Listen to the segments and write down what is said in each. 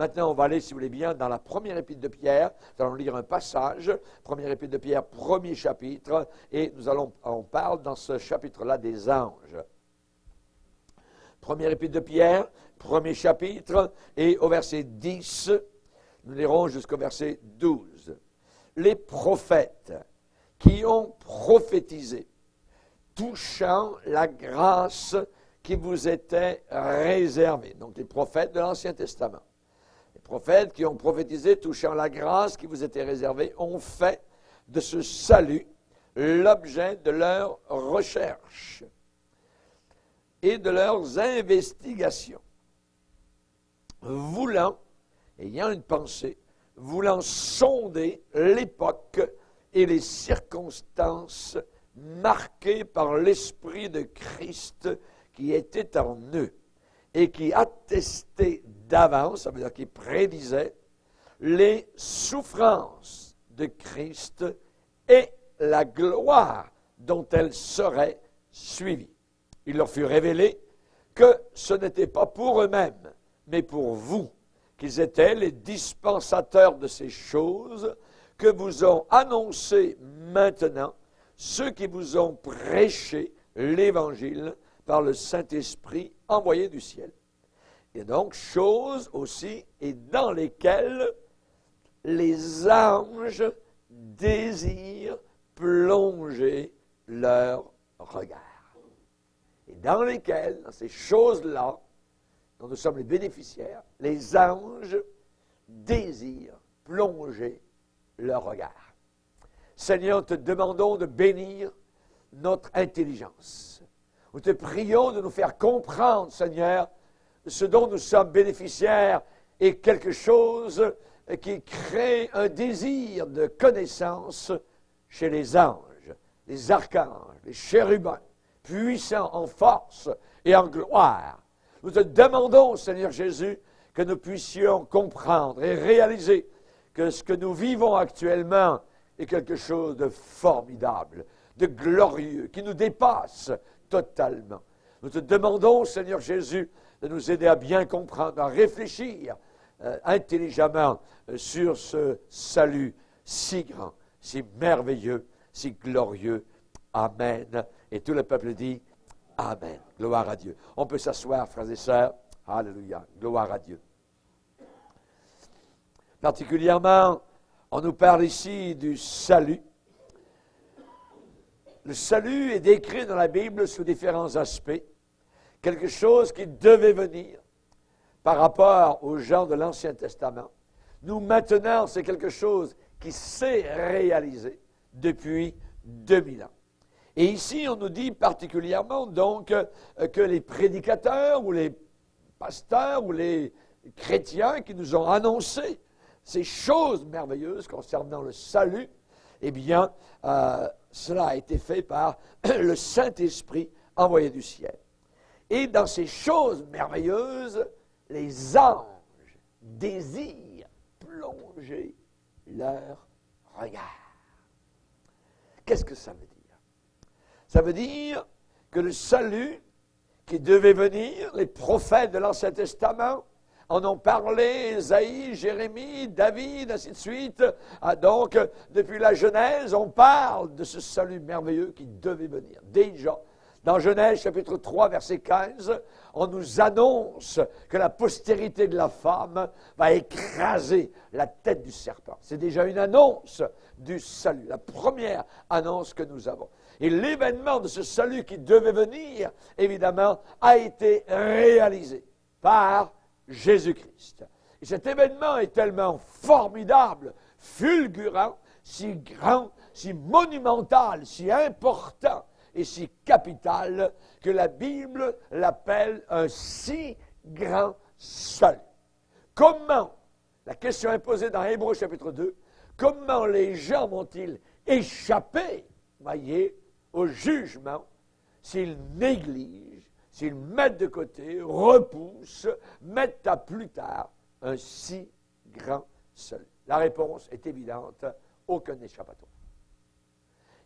Maintenant, on va aller, si vous voulez bien, dans la première épître de Pierre. Nous allons lire un passage, première épître de Pierre, premier chapitre, et on parle dans ce chapitre-là des anges. Première épître de Pierre, premier chapitre, et au verset 10, nous lirons jusqu'au verset 12. Les prophètes qui ont prophétisé, touchant la grâce qui vous était réservée. Donc les prophètes de l'Ancien Testament. Les prophètes qui ont prophétisé, touchant la grâce qui vous était réservée, ont fait de ce salut l'objet de leur recherche et de leurs investigations, ayant une pensée, voulant sonder l'époque et les circonstances marquées par l'Esprit de Christ qui était en eux et qui attestait d'avance, ça veut dire qui prédisait, les souffrances de Christ et la gloire dont elles seraient suivies. Il leur fut révélé que ce n'était pas pour eux-mêmes, mais pour vous, qu'ils étaient les dispensateurs de ces choses que vous ont annoncées maintenant ceux qui vous ont prêché l'Évangile par le Saint-Esprit envoyé du ciel. Et donc, choses aussi, et dans lesquelles les anges désirent plonger leur regard. Et dans lesquelles, dans ces choses-là, dont nous sommes les bénéficiaires, les anges désirent plonger leur regard. Seigneur, te demandons de bénir notre intelligence. Nous te prions de nous faire comprendre, Seigneur, ce dont nous sommes bénéficiaires est quelque chose qui crée un désir de connaissance chez les anges, les archanges, les chérubins, puissants en force et en gloire. Nous te demandons, Seigneur Jésus, que nous puissions comprendre et réaliser que ce que nous vivons actuellement est quelque chose de formidable, de glorieux, qui nous dépasse totalement. Nous te demandons, Seigneur Jésus, de nous aider à bien comprendre, à réfléchir intelligemment sur ce salut si grand, si merveilleux, si glorieux. Amen. Et tout le peuple dit Amen. Gloire à Dieu. On peut s'asseoir, frères et sœurs. Alléluia. Gloire à Dieu. Particulièrement, on nous parle ici du salut. Le salut est décrit dans la Bible sous différents aspects. Quelque chose qui devait venir par rapport aux gens de l'Ancien Testament. Nous, maintenant, c'est quelque chose qui s'est réalisé depuis 2000 ans. Et ici, on nous dit particulièrement donc que les prédicateurs ou les pasteurs ou les chrétiens qui nous ont annoncé ces choses merveilleuses concernant le salut, eh bien, cela a été fait par le Saint-Esprit envoyé du ciel. Et dans ces choses merveilleuses, les anges désirent plonger leur regard. Qu'est-ce que ça veut dire? Ça veut dire que le salut qui devait venir, les prophètes de l'Ancien Testament en ont parlé, Ésaïe, Jérémie, David, ainsi de suite. Donc, depuis la Genèse, on parle de ce salut merveilleux qui devait venir. Déjà, dans Genèse chapitre 3, verset 15, on nous annonce que la postérité de la femme va écraser la tête du serpent. C'est déjà une annonce du salut, la première annonce que nous avons. Et l'événement de ce salut qui devait venir, évidemment, a été réalisé par Jésus-Christ. Et cet événement est tellement formidable, fulgurant, si grand, si monumental, si important et si capital que la Bible l'appelle un si grand salut. Comment, la question est posée dans Hébreux chapitre 2, comment les gens vont-ils échapper, voyez, au jugement s'ils négligent, s'ils mettent de côté, repoussent, mettent à plus tard un si grand salut? La réponse est évidente, aucun échappatoire.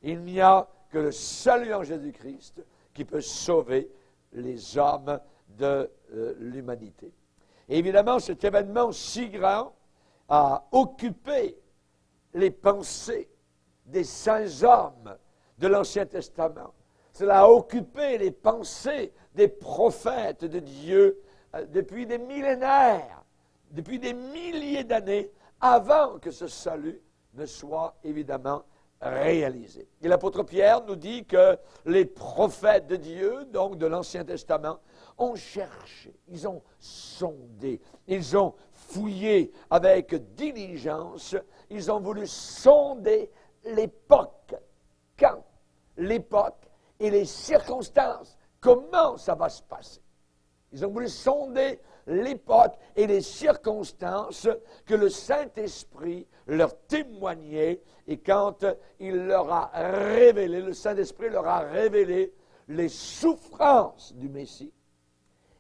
Il n'y a que le salut en Jésus-Christ qui peut sauver les hommes de l'humanité. Évidemment, cet événement si grand a occupé les pensées des saints hommes de l'Ancien Testament. Cela a occupé les pensées des prophètes de Dieu depuis des millénaires, depuis des milliers d'années, avant que ce salut ne soit évidemment réalisé. Et l'apôtre Pierre nous dit que les prophètes de Dieu, donc de l'Ancien Testament, ont cherché, ils ont sondé, ils ont fouillé avec diligence, ils ont voulu sonder l'époque. Quand? L'époque et les circonstances. Comment ça va se passer? Ils ont voulu sonder l'époque et les circonstances que le Saint-Esprit leur témoignait. Et quand il leur a révélé, le Saint-Esprit leur a révélé les souffrances du Messie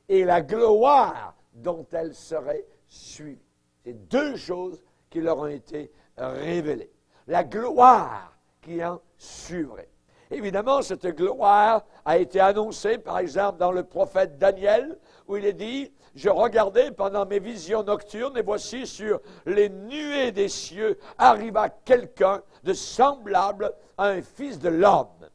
et la gloire dont elles seraient suivies. C'est deux choses qui leur ont été révélées. La gloire qui en suivrait. Évidemment, cette gloire a été annoncée, par exemple, dans le prophète Daniel, où il est dit « Je regardais pendant mes visions nocturnes, et voici sur les nuées des cieux arriva quelqu'un de semblable à un fils de l'homme.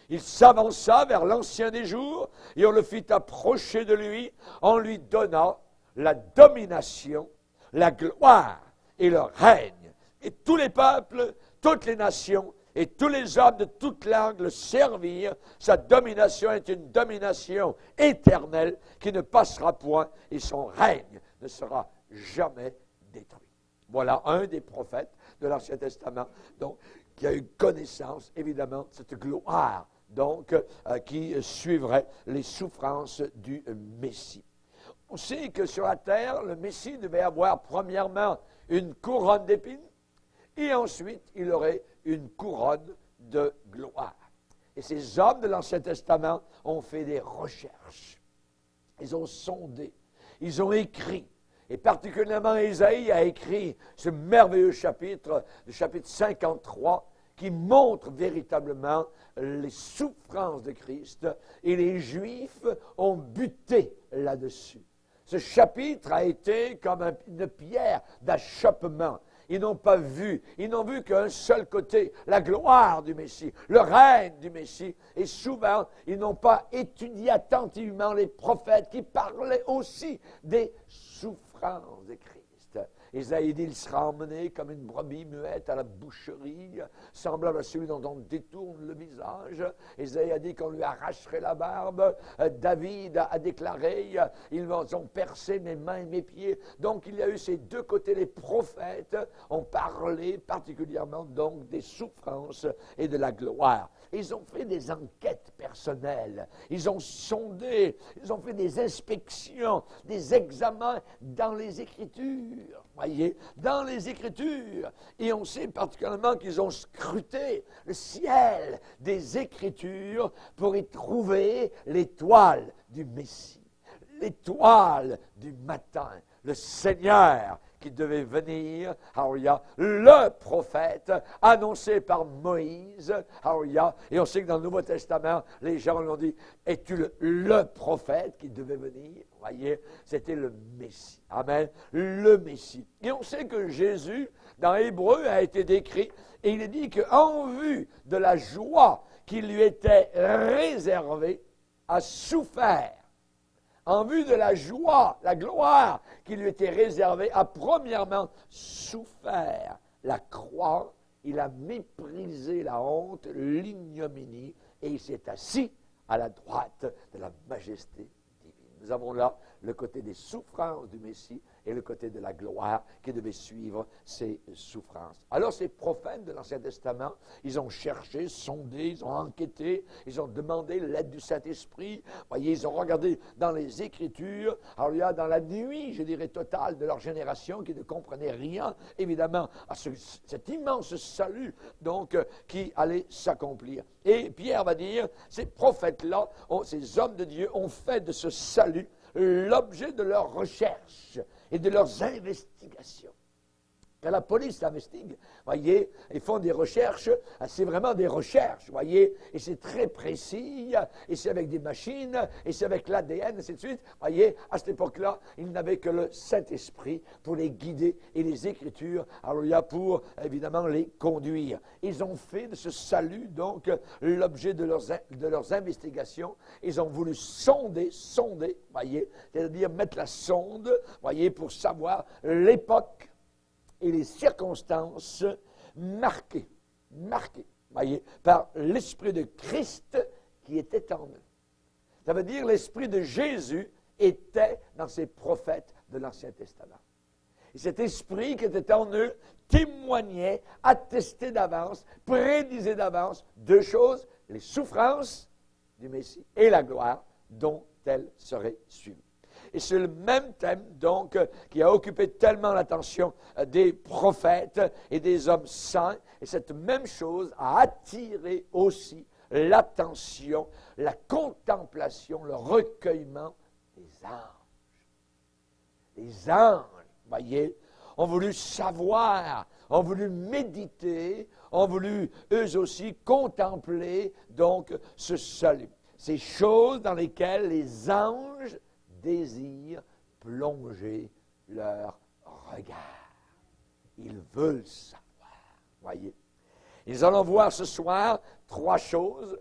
Il s'avança vers l'ancien des jours, et on le fit approcher de lui, on lui donna la domination, la gloire et le règne. Et tous les peuples, toutes les nations, et tous les hommes de toute langue le servirent. Sa domination est une domination éternelle qui ne passera point et son règne ne sera jamais détruit. Voilà un des prophètes de l'Ancien Testament donc, qui a eu connaissance, évidemment, de cette gloire donc, qui suivrait les souffrances du Messie. On sait que sur la terre, le Messie devait avoir premièrement une couronne d'épines et ensuite il aurait une couronne de gloire. Et ces hommes de l'Ancien Testament ont fait des recherches. Ils ont sondé, ils ont écrit. Et particulièrement, Ésaïe a écrit ce merveilleux chapitre, le chapitre 53, qui montre véritablement les souffrances de Christ. Et les Juifs ont buté là-dessus. Ce chapitre a été comme une pierre d'achoppement. Ils n'ont pas vu, ils n'ont vu qu'un seul côté, la gloire du Messie, le règne du Messie. Et souvent, ils n'ont pas étudié attentivement les prophètes qui parlaient aussi des souffrances de Christ. Ésaïe dit, il sera emmené comme une brebis muette à la boucherie, semblable à celui dont on détourne le visage. Ésaïe a dit qu'on lui arracherait la barbe. David a déclaré, ils ont percé mes mains et mes pieds. Donc il y a eu ces deux côtés. Les prophètes ont parlé particulièrement donc des souffrances et de la gloire. Ils ont fait des enquêtes personnelles. Ils ont sondé, ils ont fait des inspections, des examens dans les Écritures. Voyez, dans les Écritures. Et on sait particulièrement qu'ils ont scruté le ciel des Écritures pour y trouver l'étoile du Messie, l'étoile du matin, le Seigneur qui devait venir, alléluia, le prophète annoncé par Moïse, alléluia. Et on sait que dans le Nouveau Testament, les gens lui ont dit, es-tu le prophète qui devait venir? Vous voyez, c'était le Messie. Amen. Le Messie. Et on sait que Jésus, dans Hébreu, a été décrit, et il est dit qu'en vue de la joie qui lui était réservée, a souffert. En vue de la joie, la gloire qui lui était réservée, a premièrement souffert la croix, il a méprisé la honte, l'ignominie, et il s'est assis à la droite de la majesté divine. Nous avons là le côté des souffrances du Messie et le côté de la gloire qui devait suivre ces souffrances. Alors ces prophètes de l'Ancien Testament, ils ont cherché, sondé, ils ont enquêté, ils ont demandé l'aide du Saint-Esprit. Voyez, ils ont regardé dans les Écritures. Alors il y a dans la nuit, je dirais, totale de leur génération qui ne comprenait rien, évidemment, à cet immense salut donc qui allait s'accomplir. Et Pierre va dire, ces prophètes-là, ces hommes de Dieu ont fait de ce salut l'objet de leurs recherches et de leurs investigations. Quand la police investigue, voyez, ils font des recherches, c'est vraiment des recherches, voyez, et c'est très précis, et c'est avec des machines, et c'est avec l'ADN, et ainsi de suite. Voyez, à cette époque-là, ils n'avaient que le Saint-Esprit pour les guider et les Écritures, alléluia, pour évidemment les conduire. Ils ont fait de ce salut, donc, l'objet de leurs investigations. Ils ont voulu sonder, voyez, c'est-à-dire mettre la sonde, voyez, pour savoir l'époque et les circonstances marquées, voyez, par l'Esprit de Christ qui était en eux. Ça veut dire l'Esprit de Jésus était dans ces prophètes de l'Ancien Testament. Et cet Esprit qui était en eux témoignait, attestait d'avance, prédisait d'avance deux choses, les souffrances du Messie et la gloire dont elles seraient suivies. Et c'est le même thème, donc, qui a occupé tellement l'attention des prophètes et des hommes saints. Et cette même chose a attiré aussi l'attention, la contemplation, le recueillement des anges. Les anges, voyez, ont voulu savoir, ont voulu méditer, ont voulu eux aussi contempler, donc, ce salut. Ces choses dans lesquelles les anges désirent plonger leur regard. Ils veulent savoir. Voyez. Nous allons voir ce soir trois choses.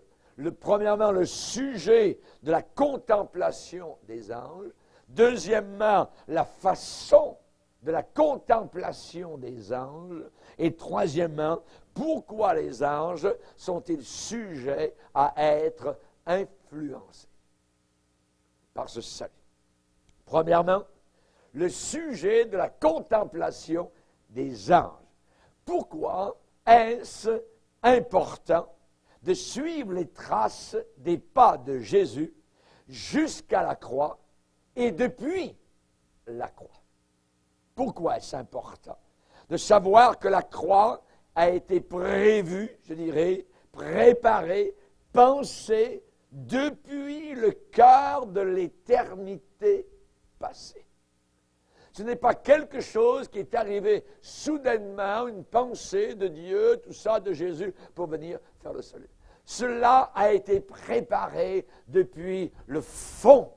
Premièrement, le sujet de la contemplation des anges. Deuxièmement, la façon de la contemplation des anges. Et troisièmement, pourquoi les anges sont-ils sujets à être influencés par ce salut? Premièrement, le sujet de la contemplation des anges. Pourquoi est-ce important de suivre les traces des pas de Jésus jusqu'à la croix et depuis la croix? Pourquoi est-ce important de savoir que la croix a été prévue, je dirais, préparée, pensée depuis le cœur de l'éternité passé. Ce n'est pas quelque chose qui est arrivé soudainement, une pensée de Dieu, tout ça, de Jésus, pour venir faire le salut. Cela a été préparé depuis le fond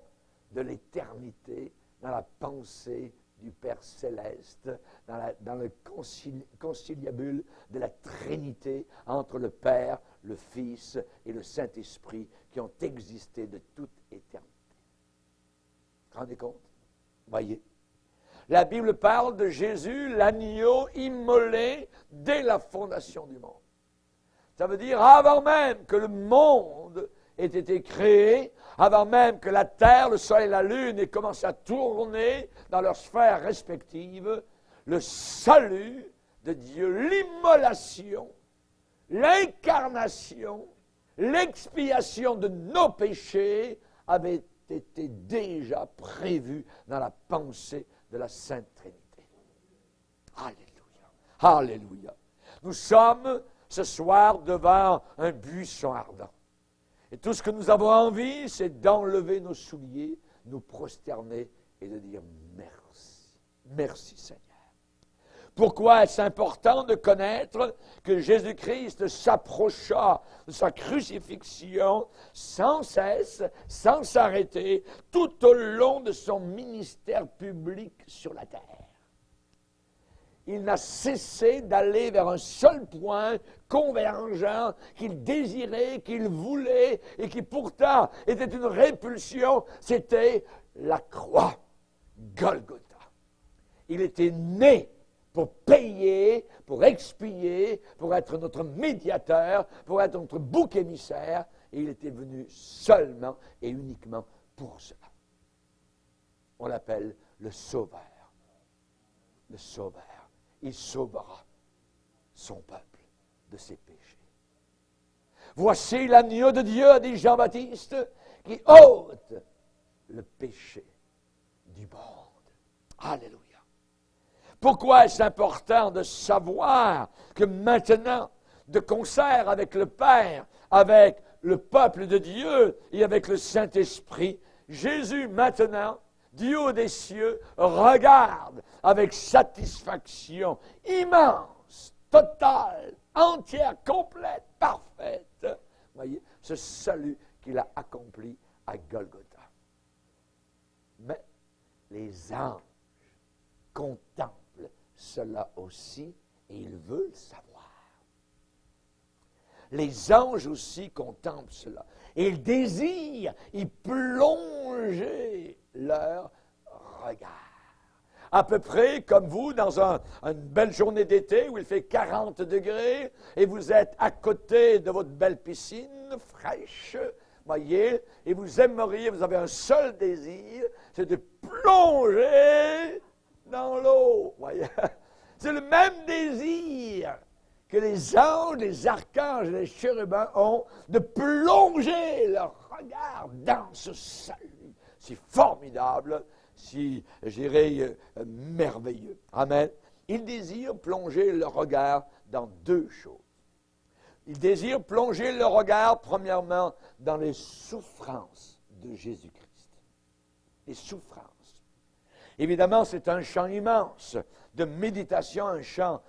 de l'éternité, dans la pensée du Père Céleste, dans le conciliabule de la Trinité entre le Père, le Fils et le Saint-Esprit qui ont existé de toute éternité. Vous vous rendez compte? Voyez. La Bible parle de Jésus, l'agneau immolé dès la fondation du monde. Ça veut dire avant même que le monde ait été créé, avant même que la terre, le soleil et la lune aient commencé à tourner dans leurs sphères respectives, le salut de Dieu, l'immolation, l'incarnation, l'expiation de nos péchés avait été déjà prévu dans la pensée de la Sainte Trinité. Alléluia. Alléluia. Nous sommes ce soir devant un buisson ardent. Et tout ce que nous avons envie, c'est d'enlever nos souliers, nous prosterner et de dire merci. Merci Seigneur. Pourquoi est-ce important de connaître que Jésus-Christ s'approcha de sa crucifixion sans cesse, sans s'arrêter, tout au long de son ministère public sur la terre? Il n'a cessé d'aller vers un seul point convergent qu'il désirait, qu'il voulait et qui pourtant était une répulsion, c'était la croix, Golgotha. Il était né pour payer, pour expier, pour être notre médiateur, pour être notre bouc émissaire, et il était venu seulement et uniquement pour cela. On l'appelle le Sauveur. Le Sauveur. Il sauvera son peuple de ses péchés. Voici l'agneau de Dieu, a dit Jean-Baptiste, qui ôte le péché du monde. Alléluia. Pourquoi est-ce important de savoir que maintenant, de concert avec le Père, avec le peuple de Dieu et avec le Saint-Esprit, Jésus maintenant du haut des cieux, regarde avec satisfaction immense, totale, entière, complète, parfaite. Voyez, ce salut qu'il a accompli à Golgotha. Mais les anges contemplent cela aussi et ils veulent savoir. Les anges aussi contemplent cela. Et ils désirent y plonger leur regard. À peu près comme vous, dans une belle journée d'été où il fait 40 degrés et vous êtes à côté de votre belle piscine fraîche, voyez, et vous aimeriez, vous avez un seul désir, c'est de plonger dans l'eau. Voyez, c'est le même désir que les anges, les archanges et les chérubins ont de plonger leur regard dans ce salut. C'est formidable, si, je dirais, merveilleux. Amen. Ils désirent plonger leur regard dans deux choses. Ils désirent plonger leur regard, premièrement, dans les souffrances de Jésus-Christ. Les souffrances. Évidemment, c'est un champ immense de méditation, un champ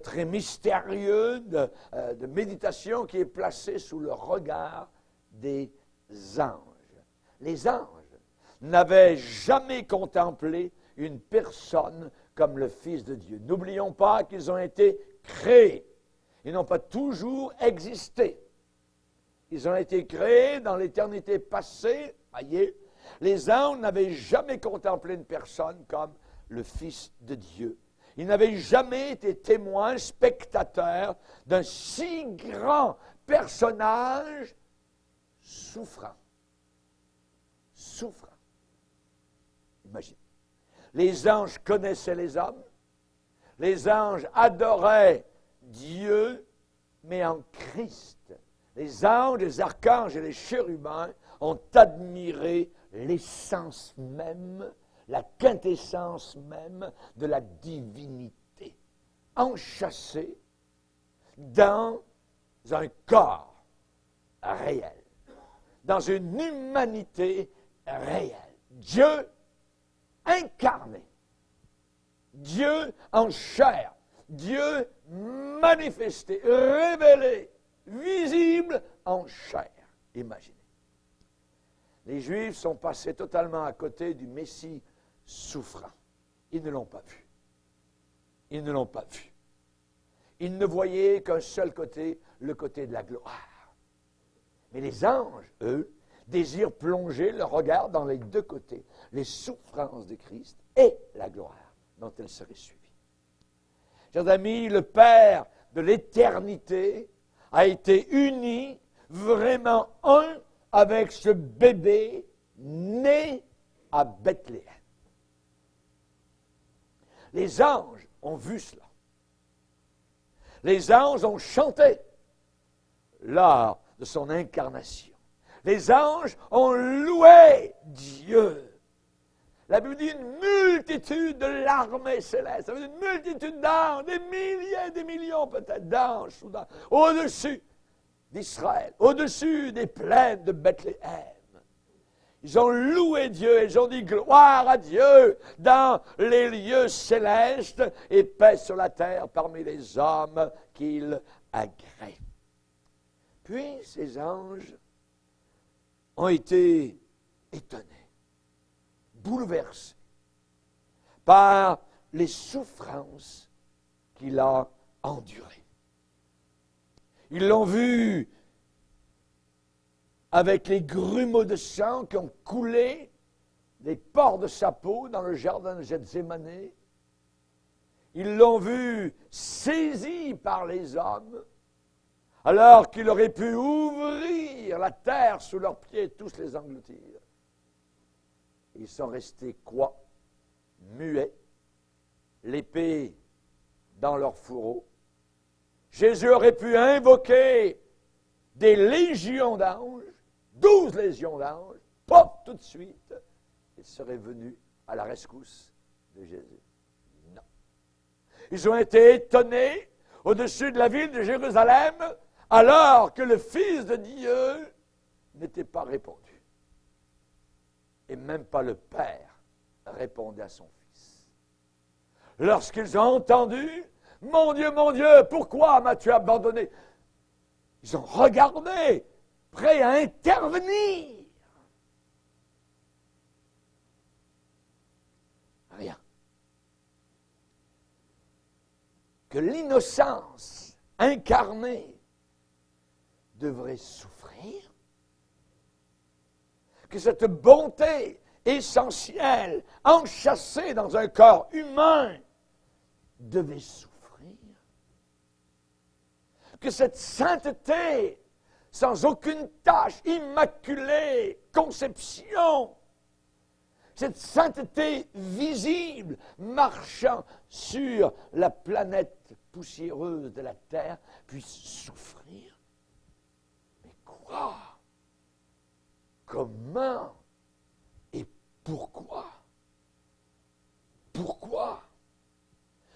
très mystérieux de méditation qui est placé sous le regard des anges. Les anges n'avaient jamais contemplé une personne comme le Fils de Dieu. N'oublions pas qu'ils ont été créés. Ils n'ont pas toujours existé. Ils ont été créés dans l'éternité passée. Voyez, les anges n'avaient jamais contemplé une personne comme le Fils de Dieu. Ils n'avaient jamais été témoins, spectateurs d'un si grand personnage souffrant. Souffrant. Imagine. Les anges connaissaient les hommes. Les anges adoraient Dieu, mais en Christ. Les anges, les archanges et les chérubins ont admiré l'essence même, la quintessence même de la divinité, enchâssée dans un corps réel, dans une humanité réelle. Dieu incarné, Dieu en chair, Dieu manifesté, révélé, visible en chair. Imaginez. Les Juifs sont passés totalement à côté du Messie souffrant. Ils ne l'ont pas vu. Ils ne l'ont pas vu. Ils ne voyaient qu'un seul côté, le côté de la gloire. Mais les anges, eux, désirent plonger leur regard dans les deux côtés, les souffrances de Christ et la gloire dont elle serait suivie. Chers amis, le Père de l'éternité a été uni, vraiment un, avec ce bébé né à Bethléem. Les anges ont vu cela. Les anges ont chanté lors de son incarnation. Les anges ont loué Dieu. La Bible dit une multitude de l'armée céleste. Ça veut dire une multitude d'anges, des milliers, des millions peut-être d'anges, au-dessus d'Israël, au-dessus des plaines de Bethléem. Ils ont loué Dieu, ils ont dit gloire à Dieu dans les lieux célestes et paix sur la terre parmi les hommes qu'il agrée. Puis ces anges ont été étonnés, bouleversés par les souffrances qu'il a endurées. Ils l'ont vu avec les grumeaux de sang qui ont coulé des pores de sa peau dans le jardin de Gethsémani. Ils l'ont vu saisi par les hommes, alors qu'il aurait pu ouvrir la terre sous leurs pieds et tous les engloutir. Ils sont restés quoi? Muets, l'épée dans leur fourreau. Jésus aurait pu invoquer des légions d'anges, 12 légions d'anges, pop, tout de suite, ils seraient venus à la rescousse de Jésus. Non. Ils ont été étonnés au-dessus de la ville de Jérusalem, alors que le Fils de Dieu n'était pas répondu. Et même pas le Père répondait à son fils. Lorsqu'ils ont entendu, mon Dieu, pourquoi m'as-tu abandonné? Ils ont regardé, prêts à intervenir. Rien. Que l'innocence incarnée devrait souffrir, que cette bonté essentielle, enchâssée dans un corps humain, devait souffrir, que cette sainteté, sans aucune tache, immaculée, conception, cette sainteté visible, marchant sur la planète poussiéreuse de la terre, puisse souffrir. Mais quoi? Comment? Et pourquoi? Pourquoi?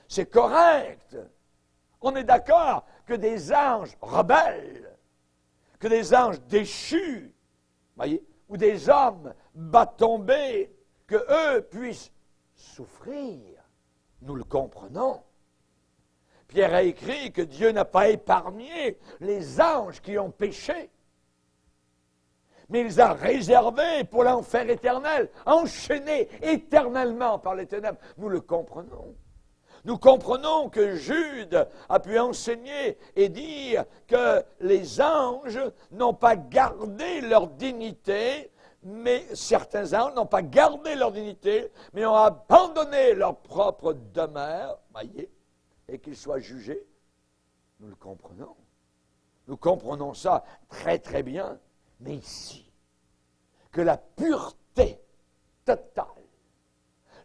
C'est correct. On est d'accord que des anges rebelles, que des anges déchus, voyez, ou des hommes bas tombés, que eux puissent souffrir. Nous le comprenons. Pierre a écrit que Dieu n'a pas épargné les anges qui ont péché, mais il les a réservés pour l'enfer éternel, enchaînés éternellement par les ténèbres. Nous le comprenons. Nous comprenons que Jude a pu enseigner et dire que les anges n'ont pas gardé leur dignité, mais certains anges n'ont pas gardé leur dignité, mais ont abandonné leur propre demeure, voyez, et qu'ils soient jugés. Nous le comprenons. Nous comprenons ça très très bien. Mais ici, que la pureté totale,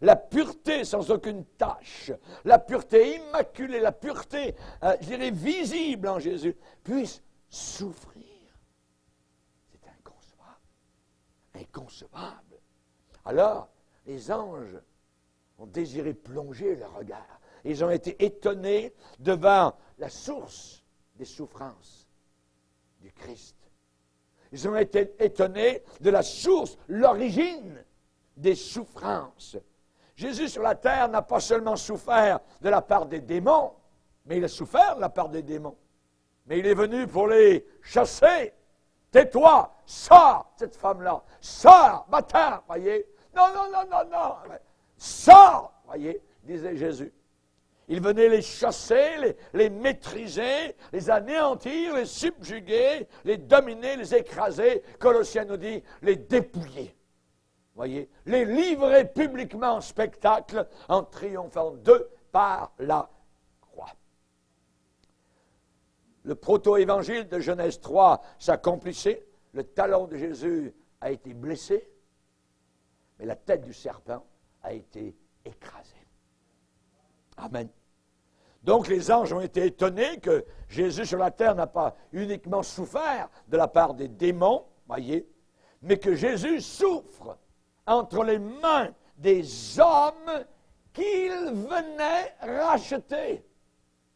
la pureté sans aucune tache, la pureté immaculée, la pureté, je dirais, visible en Jésus, puisse souffrir. C'est inconcevable. Inconcevable. Alors, les anges ont désiré plonger leur regard. Ils ont été étonnés devant la source des souffrances du Christ. Ils ont été étonnés de la source, l'origine des souffrances. Jésus sur la terre n'a pas seulement souffert de la part des démons, mais il a souffert de la part des démons. Mais il est venu pour les chasser. Tais-toi, sors, cette femme-là, sors, bâtard, voyez. Non, sors, voyez, disait Jésus. Il venait les chasser, les maîtriser, les anéantir, les subjuguer, les dominer, les écraser. Colossiens nous dit, les dépouiller. Voyez, les livrer publiquement en spectacle en triomphant d'eux par la croix. Le proto-évangile de Genèse 3 s'accomplissait. Le talon de Jésus a été blessé, mais la tête du serpent a été écrasée. Amen. Donc les anges ont été étonnés que Jésus sur la terre n'a pas uniquement souffert de la part des démons, voyez, mais que Jésus souffre entre les mains des hommes qu'il venait racheter.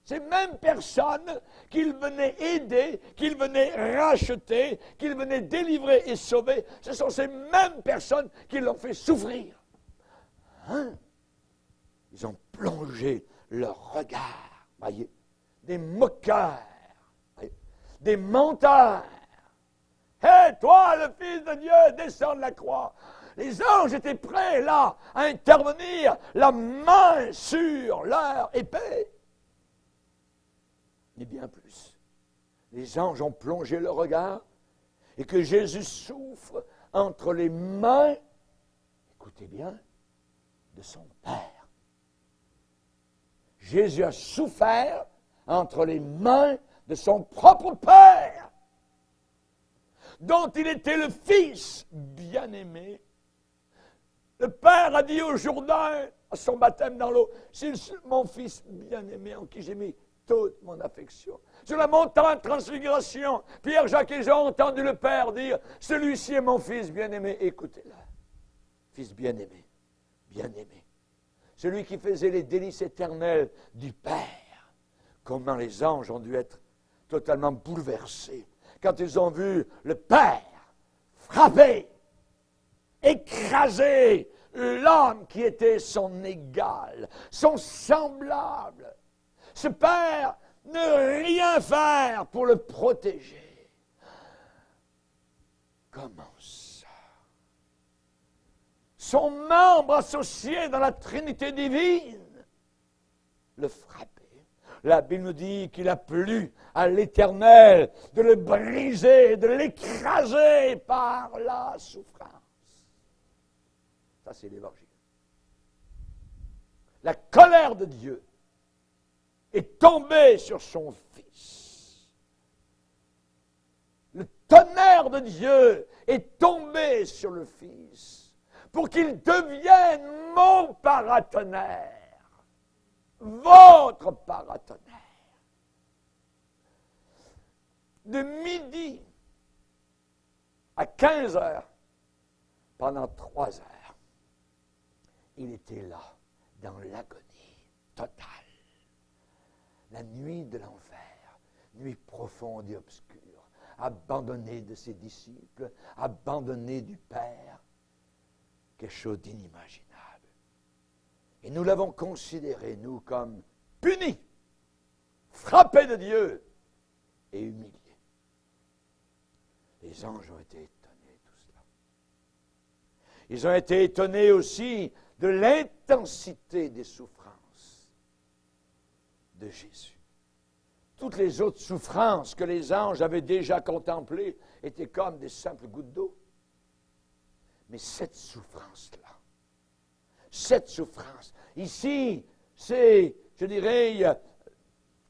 Ces mêmes personnes qu'il venait aider, qu'il venait racheter, qu'il venait délivrer et sauver, ce sont ces mêmes personnes qui l'ont fait souffrir. Hein? Ils ont plongé leur regard, voyez, des moqueurs, voyez, des menteurs. Hé, toi, le Fils de Dieu, descends de la croix. Les anges étaient prêts, là, à intervenir, la main sur leur épée. Et bien plus. Les anges ont plongé le regard et que Jésus souffre entre les mains, écoutez bien, de son Père. Jésus a souffert entre les mains de son propre Père, dont il était le Fils bien-aimé. Le Père a dit au Jourdain, à son baptême dans l'eau, « C'est mon Fils bien-aimé en qui j'ai mis toute mon affection. » Sur la montagne de transfiguration, Pierre, Jacques et Jean ont entendu le Père dire, « Celui-ci est mon Fils bien-aimé, écoutez-le. » Fils bien-aimé, bien-aimé. Celui qui faisait les délices éternelles du Père. Comment les anges ont dû être totalement bouleversés quand ils ont vu le Père frappé, écrasé l'homme qui était son égal, son semblable. Ce père ne rien faire pour le protéger. Comment ça? Son membre associé dans la Trinité divine le frappait. La Bible nous dit qu'il a plu à l'Éternel de le briser, de l'écraser par la souffrance. Ça, c'est l'Évangile. La colère de Dieu est tombée sur son Fils. Le tonnerre de Dieu est tombé sur le Fils pour qu'il devienne mon paratonnerre. Votre paratonnerre. De midi à 15 heures, pendant 3 heures, il était là, dans l'agonie totale. La nuit de l'enfer, nuit profonde et obscure, abandonné de ses disciples, abandonné du Père, quelque chose d'inimaginable. Et nous l'avons considéré, nous, comme punis, frappés de Dieu et humiliés. Les anges ont été étonnés de tout cela. Ils ont été étonnés aussi de l'intensité des souffrances de Jésus. Toutes les autres souffrances que les anges avaient déjà contemplées étaient comme des simples gouttes d'eau. Mais cette souffrance-là, cette souffrance. Ici, c'est, je dirais,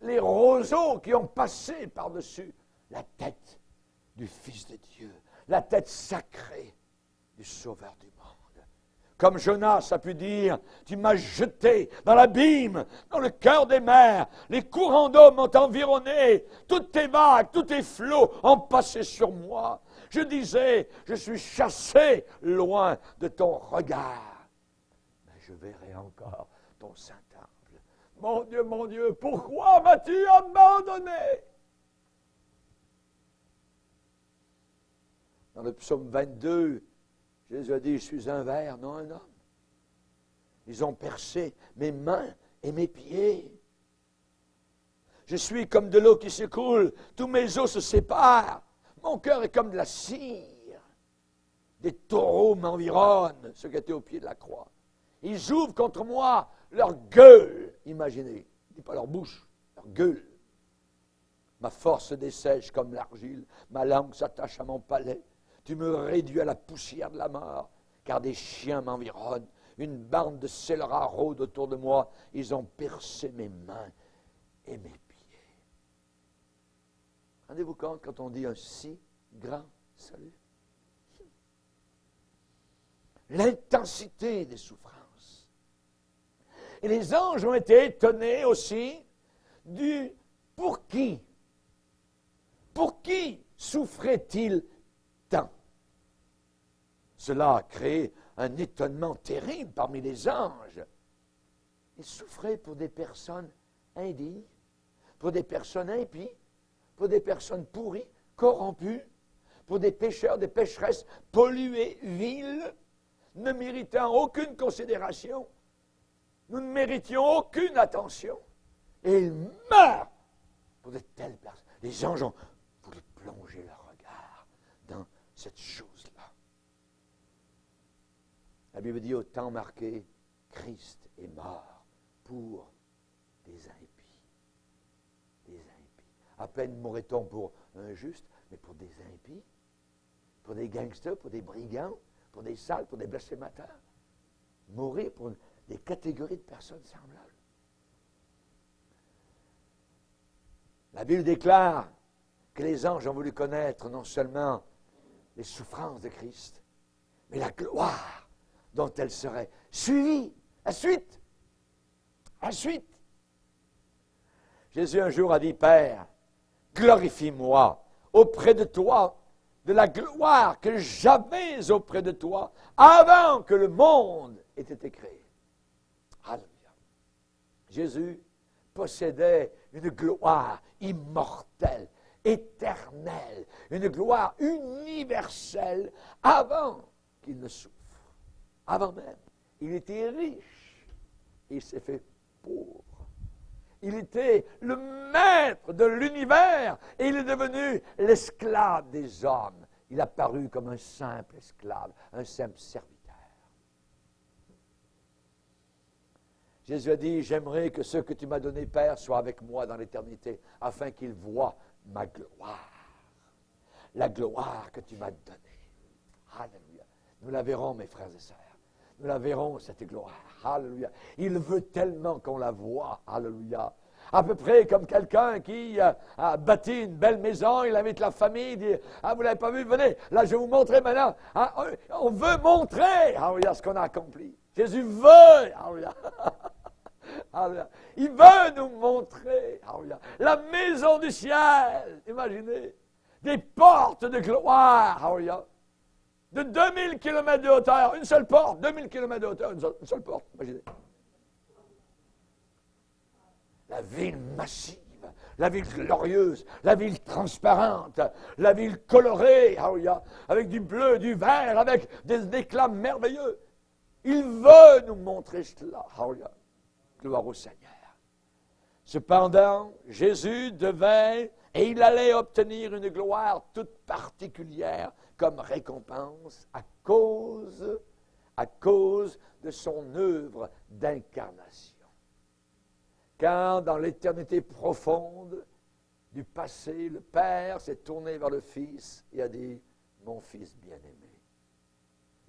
les roseaux qui ont passé par-dessus la tête du Fils de Dieu, la tête sacrée du Sauveur du monde. Comme Jonas a pu dire, tu m'as jeté dans l'abîme, dans le cœur des mers, les courants d'eau m'ont environné, toutes tes vagues, tous tes flots ont passé sur moi. Je disais, je suis chassé loin de ton regard. Je verrai encore ton Saint-Temple. Mon Dieu, pourquoi m'as-tu abandonné? Dans le psaume 22, Jésus a dit, je suis un ver, non un homme. Ils ont percé mes mains et mes pieds. Je suis comme de l'eau qui s'écoule, tous mes os se séparent. Mon cœur est comme de la cire. Des taureaux m'environnent, ceux qui étaient au pied de la croix. Ils ouvrent contre moi leur gueule. Imaginez, je ne dis pas leur bouche, leur gueule. Ma force se dessèche comme l'argile, ma langue s'attache à mon palais. Tu me réduis à la poussière de la mort, car des chiens m'environnent. Une bande de scélérats rôde autour de moi. Ils ont percé mes mains et mes pieds. Rendez-vous compte quand on dit un si grand salut? L'intensité des souffrances. Et les anges ont été étonnés aussi du pour qui? Pour qui souffrait-il tant? Cela a créé un étonnement terrible parmi les anges. Ils souffraient pour des personnes indignes, pour des personnes impies, pour des personnes pourries, corrompues, pour des pécheurs, des pécheresses polluées, viles, ne méritant aucune considération. Nous ne méritions aucune attention. Et ils meurent pour de telles personnes. Les anges ont voulu plonger leur regard dans cette chose-là. La Bible dit au temps marqué, Christ est mort pour des impies. Des impies. À peine mourrait-on pour un juste, mais pour des impies, pour des gangsters, pour des brigands, pour des sales, pour des blasphémateurs. Mourir pour des catégories de personnes semblables. La Bible déclare que les anges ont voulu connaître non seulement les souffrances de Christ, mais la gloire dont elle serait suivie. La suite. La suite. Jésus un jour a dit, Père, glorifie-moi auprès de toi de la gloire que j'avais auprès de toi avant que le monde ait été créé. Alléluia. Jésus possédait une gloire immortelle, éternelle, une gloire universelle avant qu'il ne souffre, avant même Il était riche et il s'est fait pauvre. Il était le maître de l'univers et il est devenu l'esclave des hommes. Il a paru comme un simple esclave, un simple serviteur. Jésus a dit, j'aimerais que ceux que tu m'as donnés, Père, soient avec moi dans l'éternité, afin qu'ils voient ma gloire. La gloire que tu m'as donnée. Alléluia. Nous la verrons, mes frères et sœurs. Nous la verrons, cette gloire. Alléluia. Il veut tellement qu'on la voie. Alléluia. À peu près comme quelqu'un qui a bâti une belle maison, il invite la famille, il dit, ah, vous ne l'avez pas vu, venez, là je vais vous montrer maintenant. Ah, on veut montrer, alléluia, ce qu'on a accompli. Jésus veut, alléluia. Alléluia. Il veut nous montrer, alléluia, la maison du ciel, imaginez, des portes de gloire, alléluia, de 2000 km de hauteur, une seule porte, 2000 km de hauteur, une seule porte, imaginez. La ville massive, la ville glorieuse, la ville transparente, la ville colorée, alléluia, avec du bleu, du vert, avec des éclats merveilleux. Il veut nous montrer cela, alléluia. Gloire au Seigneur. Cependant, Jésus devait, et il allait obtenir une gloire toute particulière comme récompense à cause de son œuvre d'incarnation. Quand dans l'éternité profonde du passé, le Père s'est tourné vers le Fils et a dit, « Mon Fils bien-aimé,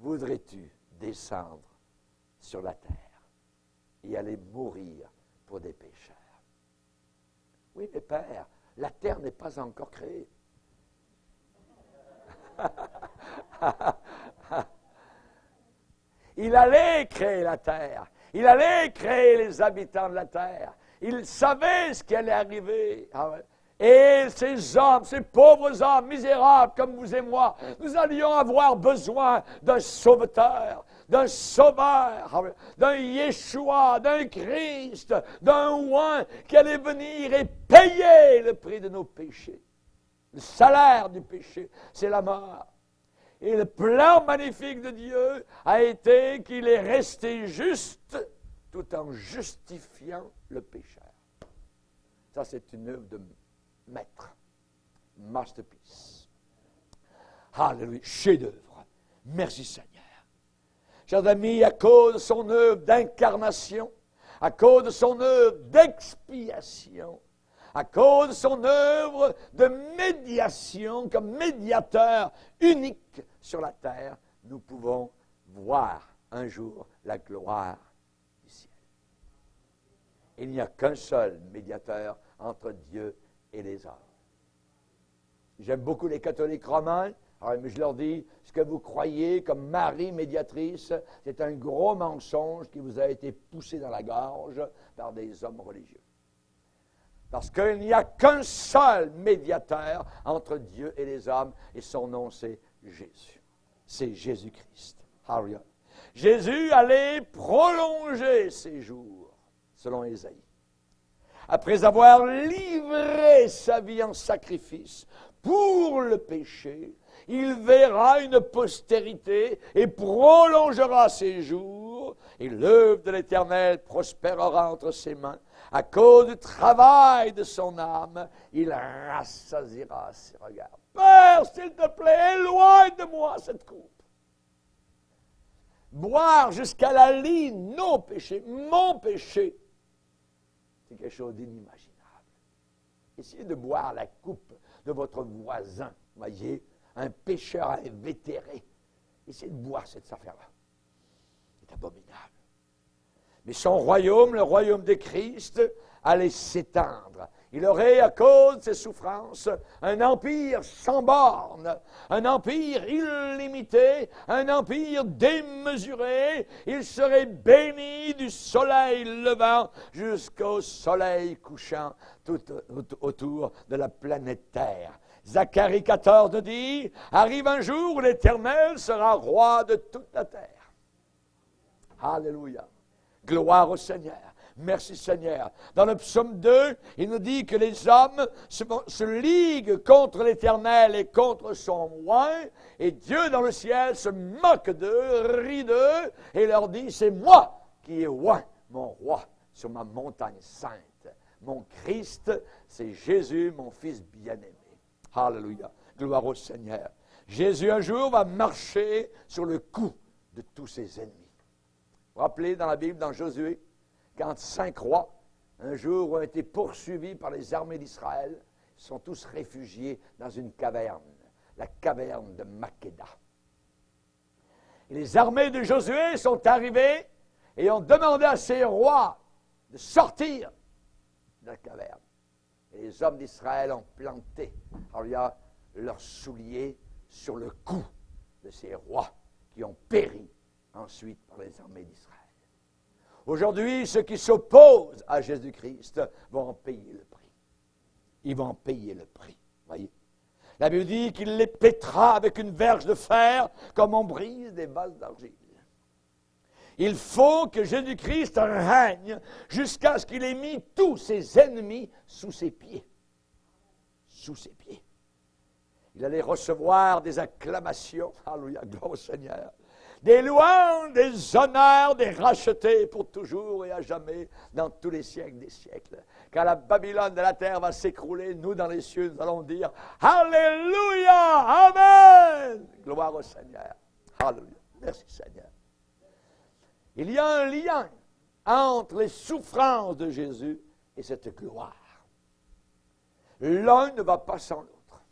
voudrais-tu descendre sur la terre et aller mourir pour des pécheurs? » Oui, mais Père, la terre n'est pas encore créée. Il allait créer la terre. Il allait créer les habitants de la terre. Il savait ce qui allait arriver. Et ces hommes, ces pauvres hommes misérables comme vous et moi, nous allions avoir besoin d'un sauveteur, d'un sauveur, d'un Yeshua, d'un Christ, d'un oint qui allait venir et payer le prix de nos péchés. Le salaire du péché, c'est la mort. Et le plan magnifique de Dieu a été qu'il est resté juste tout en justifiant le pécheur. Ça, c'est une œuvre de maître, masterpiece. Alléluia, chef-d'œuvre. Merci Seigneur. Chers amis, à cause de son œuvre d'incarnation, à cause de son œuvre d'expiation, à cause de son œuvre de médiation comme médiateur unique sur la terre, nous pouvons voir un jour la gloire du ciel. Il n'y a qu'un seul médiateur entre Dieu et les hommes. J'aime beaucoup les catholiques romains, mais je leur dis, ce que vous croyez comme Marie médiatrice, c'est un gros mensonge qui vous a été poussé dans la gorge par des hommes religieux. Parce qu'il n'y a qu'un seul médiateur entre Dieu et les hommes, et son nom c'est Jésus. C'est Jésus-Christ. Alléluia. Jésus allait prolonger ses jours, selon Ésaïe. Après avoir livré sa vie en sacrifice pour le péché, il verra une postérité et prolongera ses jours, et l'œuvre de l'Éternel prospérera entre ses mains. À cause du travail de son âme, il rassasiera ses regards. Père, s'il te plaît, éloigne de moi cette coupe. Boire jusqu'à la lie nos péchés, mon péché, c'est quelque chose d'inimaginable. Essayez de boire la coupe de votre voisin, voyez, un pécheur invétéré. Essayez de boire cette affaire-là. C'est abominable. Mais son royaume, le royaume de Christ, allait s'étendre. Il aurait, à cause de ses souffrances, un empire sans bornes, un empire illimité, un empire démesuré. Il serait béni du soleil levant jusqu'au soleil couchant tout autour de la planète Terre. Zacharie 14 nous dit, arrive un jour où l'Éternel sera roi de toute la terre. Alléluia. Gloire au Seigneur. Merci Seigneur. Dans le psaume 2, il nous dit que les hommes se liguent contre l'Éternel et contre son roi, et Dieu dans le ciel se moque d'eux, rit d'eux, et leur dit, c'est moi qui ai oint mon roi sur ma montagne sainte. Mon Christ, c'est Jésus, mon Fils bien-aimé. Alléluia. Gloire au Seigneur. Jésus un jour va marcher sur le cou de tous ses ennemis. Vous vous rappelez dans la Bible, dans Josué, quand 5 rois, un jour, ont été poursuivis par les armées d'Israël, ils sont tous réfugiés dans une caverne, la caverne de Makeda. Et les armées de Josué sont arrivées et ont demandé à ces rois de sortir de la caverne. Et les hommes d'Israël ont planté, alors il y a leurs souliers sur le cou de ces rois qui ont péri ensuite par les armées d'Israël. Aujourd'hui, ceux qui s'opposent à Jésus-Christ vont en payer le prix. Ils vont en payer le prix, voyez. La Bible dit qu'il les pétera avec une verge de fer comme on brise des vases d'argile. Il faut que Jésus-Christ règne jusqu'à ce qu'il ait mis tous ses ennemis sous ses pieds. Sous ses pieds. Il allait recevoir des acclamations, alléluia, gloire au Seigneur, des louanges, des honneurs, des rachetés pour toujours et à jamais, dans tous les siècles des siècles. Quand la Babylone de la terre va s'écrouler, nous dans les cieux, nous allons dire Alléluia, Amen. Gloire au Seigneur. Alléluia. Merci Seigneur. Il y a un lien entre les souffrances de Jésus et cette gloire. L'un ne va pas sans l'autre.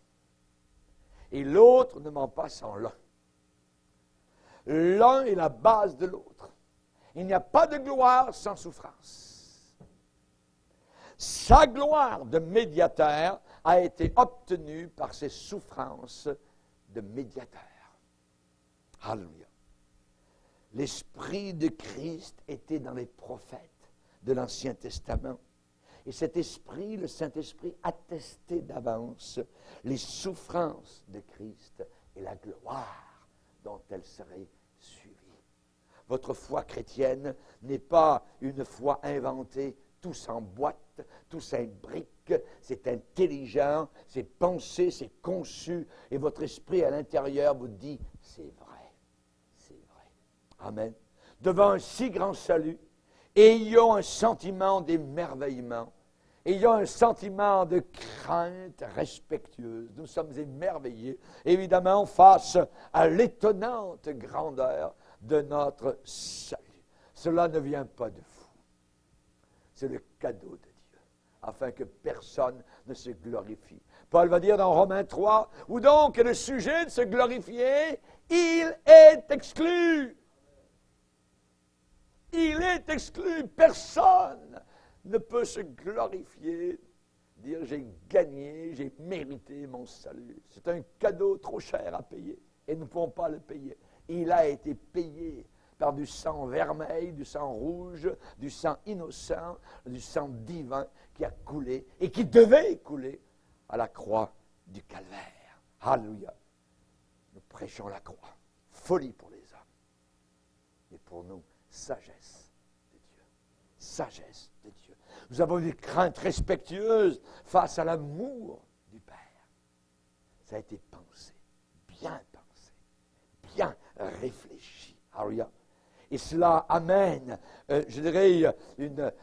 Et l'autre ne ment pas sans l'un. L'un est la base de l'autre. Il n'y a pas de gloire sans souffrance. Sa gloire de médiateur a été obtenue par ses souffrances de médiateur. Alléluia. L'Esprit de Christ était dans les prophètes de l'Ancien Testament. Et cet esprit, le Saint-Esprit, attestait d'avance les souffrances de Christ et la gloire dont elles seraient suivies. Votre foi chrétienne n'est pas une foi inventée, tout s'emboîte, tout s'imbrique, c'est intelligent, c'est pensé, c'est conçu, et votre esprit à l'intérieur vous dit, c'est vrai, c'est vrai. Amen. Devant un si grand salut, ayons un sentiment d'émerveillement. Ayons un sentiment de crainte respectueuse. Nous sommes émerveillés, évidemment, face à l'étonnante grandeur de notre salut. Cela ne vient pas de vous. C'est le cadeau de Dieu, afin que personne ne se glorifie. Paul va dire dans Romains 3, où donc est le sujet de se glorifier, il est exclu. Il est exclu. Personne ne peut se glorifier, dire j'ai gagné, j'ai mérité mon salut. C'est un cadeau trop cher à payer et nous ne pouvons pas le payer. Il a été payé par du sang vermeil, du sang rouge, du sang innocent, du sang divin qui a coulé et qui devait couler à la croix du calvaire. Alléluia. Nous prêchons la croix. Folie pour les hommes. Et pour nous, sagesse de Dieu. Sagesse de Dieu. Nous avons une crainte respectueuse face à l'amour du Père. Ça a été pensé, bien réfléchi. Alléluia. Et cela amène, je dirais,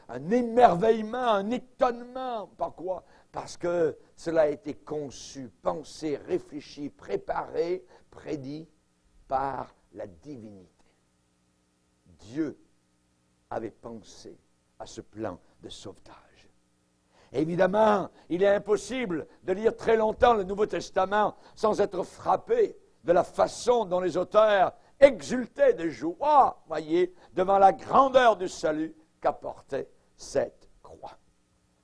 un émerveillement, un étonnement. Par quoi? Parce que cela a été conçu, pensé, réfléchi, préparé, prédit par la divinité. Dieu avait pensé à ce plan de sauvetage. Évidemment, il est impossible de lire très longtemps le Nouveau Testament sans être frappé de la façon dont les auteurs exultaient de joie, voyez, devant la grandeur du salut qu'apportait cette croix.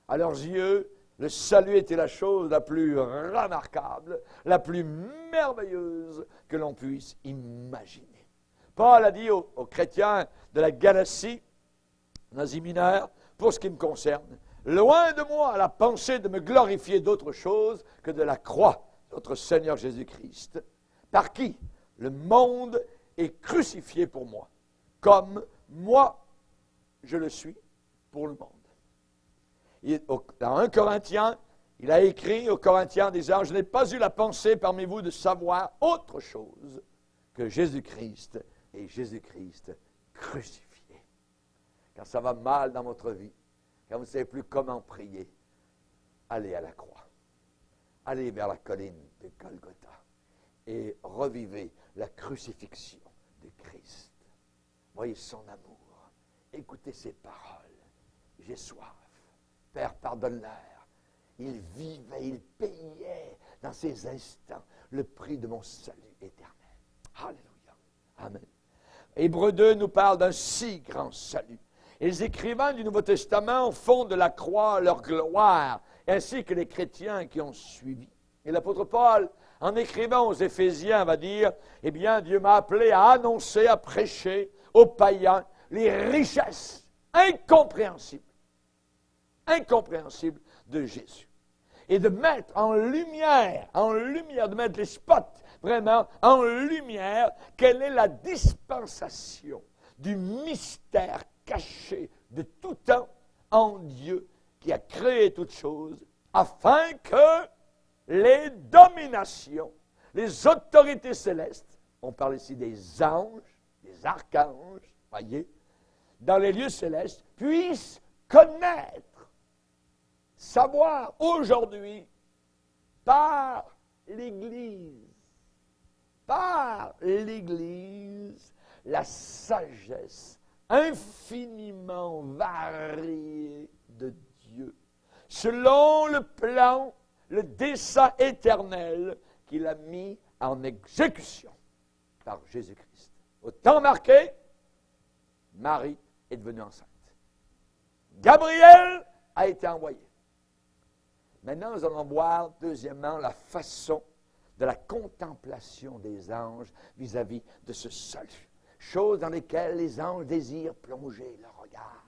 À leurs yeux, le salut était la chose la plus remarquable, la plus merveilleuse que l'on puisse imaginer. Paul a dit aux chrétiens de la Galatie, en Asie mineure, pour ce qui me concerne, loin de moi la pensée de me glorifier d'autre chose que de la croix de notre Seigneur Jésus-Christ, par qui le monde est crucifié pour moi, comme moi je le suis, pour le monde. Dans 1 Corinthiens, il a écrit aux Corinthiens disant, « Je n'ai pas eu la pensée parmi vous de savoir autre chose que Jésus-Christ et Jésus-Christ crucifié. » Quand ça va mal dans votre vie, quand vous ne savez plus comment prier, allez à la croix. Allez vers la colline de Golgotha et revivez la crucifixion de Christ. Voyez son amour. Écoutez ses paroles. J'ai soif. Père, pardonne-leur. Il vivait, il payait dans ces instants le prix de mon salut éternel. Alléluia. Amen. Hébreux 2 nous parle d'un si grand salut. Et les écrivains du Nouveau Testament font de la croix leur gloire, ainsi que les chrétiens qui ont suivi. Et l'apôtre Paul, en écrivant aux Éphésiens, va dire, « Eh bien, Dieu m'a appelé à annoncer, à prêcher aux païens les richesses incompréhensibles de Jésus. » Et de mettre en lumière, de mettre les spots vraiment en lumière, quelle est la dispensation du mystère caché de tout temps en Dieu qui a créé toutes choses, afin que les dominations, les autorités célestes, on parle ici des anges, des archanges, voyez, dans les lieux célestes, puissent connaître, savoir aujourd'hui par l'Église, la sagesse infiniment variée de Dieu, selon le plan, le dessein éternel qu'il a mis en exécution par Jésus-Christ. Au temps marqué, Marie est devenue enceinte. Gabriel a été envoyé. Maintenant, nous allons voir, deuxièmement, la façon de la contemplation des anges vis-à-vis de ce salut. Choses dans lesquelles les anges désirent plonger leur regard.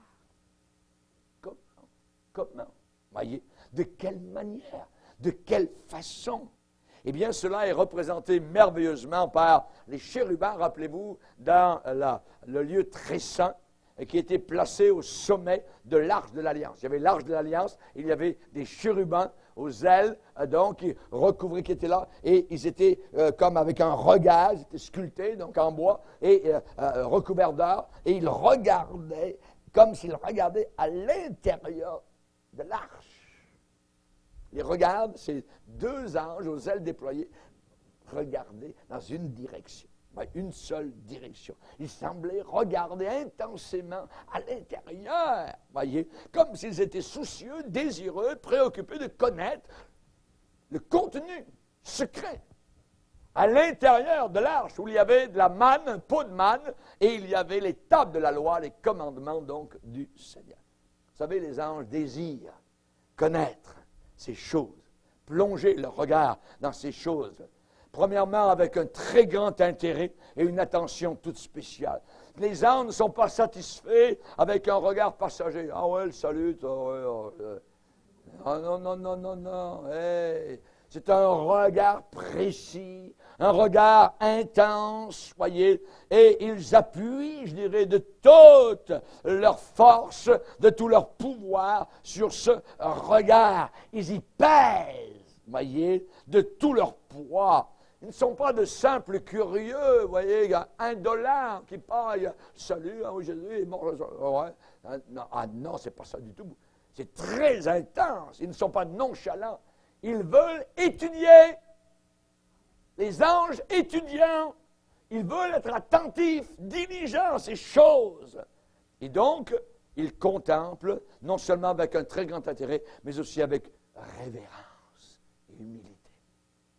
Comment? Voyez, de quelle manière? De quelle façon? Eh bien, cela est représenté merveilleusement par les chérubins, rappelez-vous, dans le lieu très saint, qui était placé au sommet de l'Arche de l'Alliance. Il y avait l'Arche de l'Alliance, il y avait des chérubins aux ailes, donc, qui recouvraient, qui étaient là, et ils étaient comme avec un regard, ils étaient sculptés, donc en bois, et recouverts d'or, et ils regardaient, comme s'ils regardaient à l'intérieur de l'Arche. Ils regardent, ces deux anges aux ailes déployées, regarder dans une direction. Une seule direction. Ils semblaient regarder intensément à l'intérieur, voyez, comme s'ils étaient soucieux, désireux, préoccupés de connaître le contenu secret à l'intérieur de l'arche, où il y avait de la manne, un pot de manne, et il y avait les tables de la loi, les commandements donc du Seigneur. Vous savez, les anges désirent connaître ces choses, plonger leur regard dans ces choses. Premièrement, avec un très grand intérêt et une attention toute spéciale. Les anges ne sont pas satisfaits avec un regard passager. Ah ouais, le salut, non. Hey. C'est un regard précis, un regard intense, voyez, et ils appuient, je dirais, de toute leur force, de tout leur pouvoir sur ce regard. Ils y pèsent, voyez, de tout leur poids. Ils ne sont pas de simples curieux, vous voyez, indolents qui parlent, salut, oui, Jésus est mort. Ouais. Non, c'est pas ça du tout. C'est très intense. Ils ne sont pas nonchalants. Ils veulent étudier. Les anges étudiants, ils veulent être attentifs, diligents à ces choses. Et donc, ils contemplent, non seulement avec un très grand intérêt, mais aussi avec révérence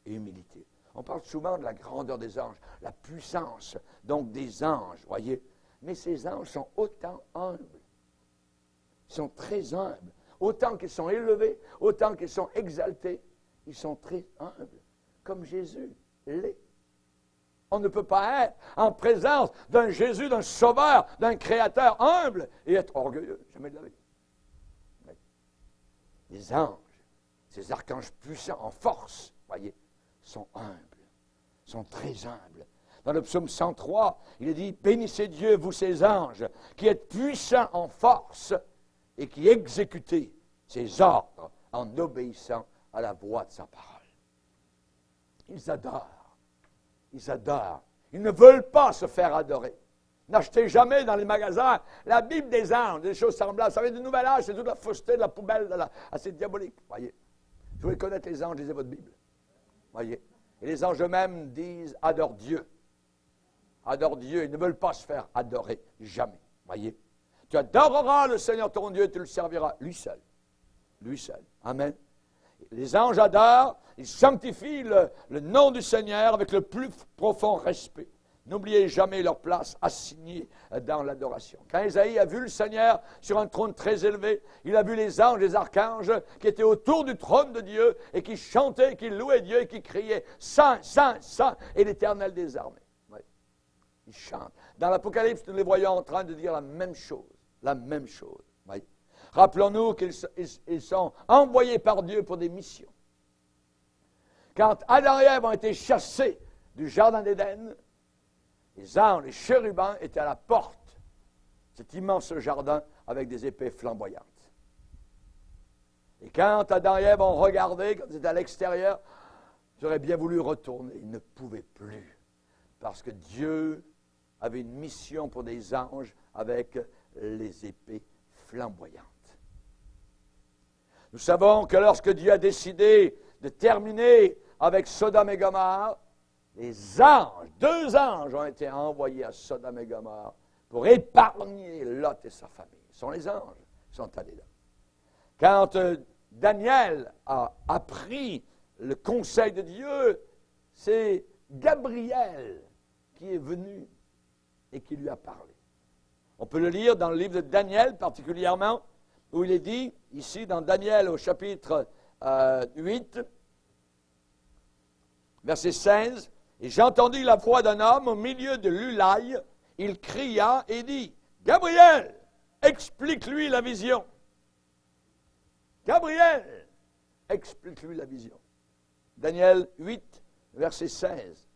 et humilité. On parle souvent de la grandeur des anges, la puissance, donc des anges, voyez. Mais ces anges sont autant humbles. Ils sont très humbles. Autant qu'ils sont élevés, autant qu'ils sont exaltés, ils sont très humbles, comme Jésus l'est. On ne peut pas être en présence d'un Jésus, d'un sauveur, d'un créateur humble et être orgueilleux, jamais de la vie. Les anges, ces archanges puissants en force, voyez, sont humbles, sont très humbles. Dans le psaume 103, il est dit « Bénissez Dieu, vous ses anges, qui êtes puissants en force, et qui exécutait ses ordres en obéissant à la voix de sa parole. Ils adorent. Ils adorent. Ils ne veulent pas se faire adorer. N'achetez jamais dans les magasins la Bible des anges, des choses semblables. Ça vient du Nouvel Âge, c'est toute la fausseté de la poubelle, c'est diabolique. Voyez. Si vous voulez connaître les anges, lisez votre Bible. Voyez. Et les anges eux-mêmes disent adore Dieu. Adore Dieu. Ils ne veulent pas se faire adorer. Jamais. Voyez. Tu adoreras le Seigneur ton Dieu, tu le serviras. Lui seul. Lui seul. Amen. Les anges adorent, ils sanctifient le nom du Seigneur avec le plus profond respect. N'oubliez jamais leur place assignée dans l'adoration. Quand Ésaïe a vu le Seigneur sur un trône très élevé, il a vu les anges, les archanges qui étaient autour du trône de Dieu et qui chantaient, qui louaient Dieu et qui criaient « Saint, Saint, Saint » et l'Éternel des armées. Oui. Ils chantent. Dans l'Apocalypse, nous les voyons en train de dire la même chose. La même chose. Oui. Rappelons-nous qu'ils sont envoyés par Dieu pour des missions. Quand Adam et Ève ont été chassés du jardin d'Éden, les anges, les chérubins étaient à la porte, cet immense jardin avec des épées flamboyantes. Et quand Adam et Ève ont regardé, quand ils étaient à l'extérieur, ils auraient bien voulu retourner. Ils ne pouvaient plus, parce que Dieu avait une mission pour des anges avec les épées flamboyantes. Nous savons que lorsque Dieu a décidé de terminer avec Sodome et Gomorrhe, les anges, 2 anges ont été envoyés à Sodome et Gomorrhe pour épargner Lot et sa famille. Ce sont les anges qui sont allés là. Quand Daniel a appris le conseil de Dieu, c'est Gabriel qui est venu et qui lui a parlé. On peut le lire dans le livre de Daniel particulièrement, où il est dit, ici dans Daniel au chapitre 8, verset 16, « Et j'ai entendu la voix d'un homme au milieu de l'Ulaï, il cria et dit, « Gabriel, explique-lui la vision. » Gabriel, explique-lui la vision. Daniel 8, verset 16.